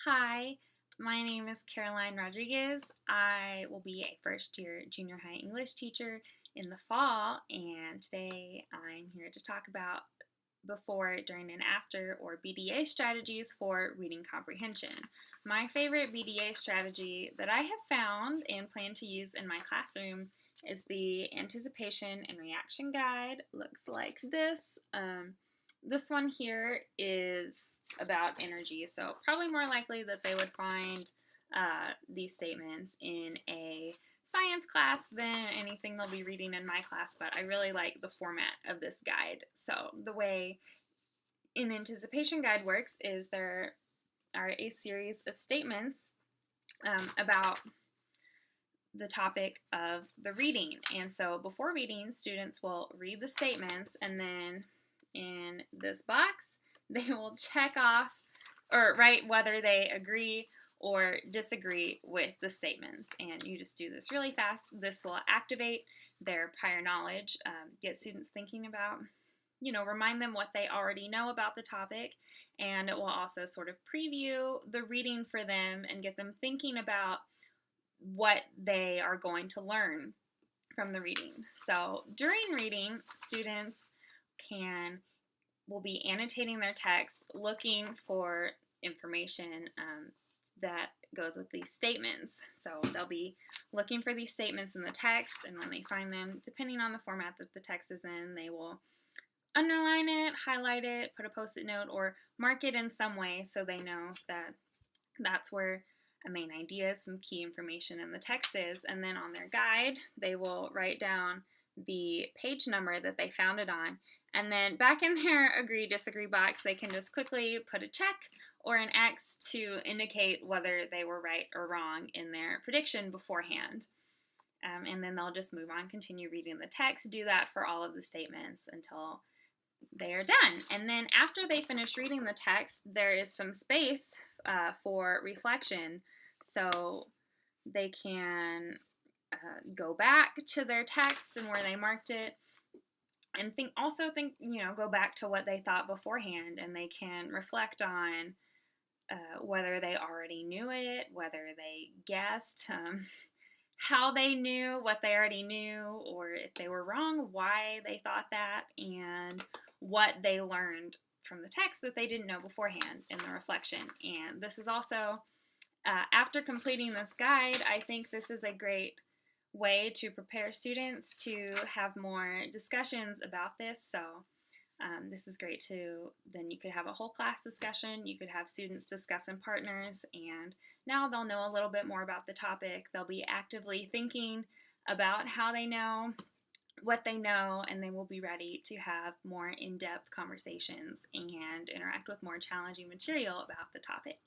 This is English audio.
Hi, my name is Caroline Rodriguez. I will be a first year junior high English teacher in the fall, and today I'm here to talk about before, during, and after, or BDA strategies for reading comprehension. My favorite BDA strategy that I have found and plan to use in my classroom is the anticipation and reaction guide. Looks like this. This one here is about energy, so probably more likely that they would find these statements in a science class than anything they'll be reading in my class, but I really like the format of this guide. So the way an anticipation guide works is there are a series of statements about the topic of the reading. And so before reading, students will read the statements, and then in this box, they will check off or write whether they agree or disagree with the statements. And you just do this really fast. This will activate their prior knowledge, get students thinking about, remind them what they already know about the topic, and it will also sort of preview the reading for them and get them thinking about what they are going to learn from the reading. So during reading, students will be annotating their text, looking for information that goes with these statements. So they'll be looking for these statements in the text, and when they find them, depending on the format that the text is in, they will underline it, highlight it, put a post-it note, or mark it in some way so they know that that's where a main idea, some key information in the text is. And then on their guide, they will write down the page number that they found it on. And then back in their agree, disagree box, they can just quickly put a check or an X to indicate whether they were right or wrong in their prediction beforehand. And then they'll just move on, continue reading the text, do that for all of the statements until they are done. And then after they finish reading the text, there is some space for reflection. So they can go back to their text and where they marked it, and go back to what they thought beforehand, and they can reflect on whether they already knew it, whether they guessed, how they knew what they already knew, or if they were wrong, why they thought that, and what they learned from the text that they didn't know beforehand in the reflection. And this is also, after completing this guide, I think this is a great way to prepare students to have more discussions about this. So this is great too. Then you could have a whole class discussion. You could have students discuss in partners, and now they'll know a little bit more about the topic. They'll be actively thinking about how they know, what they know, and they will be ready to have more in-depth conversations and interact with more challenging material about the topic.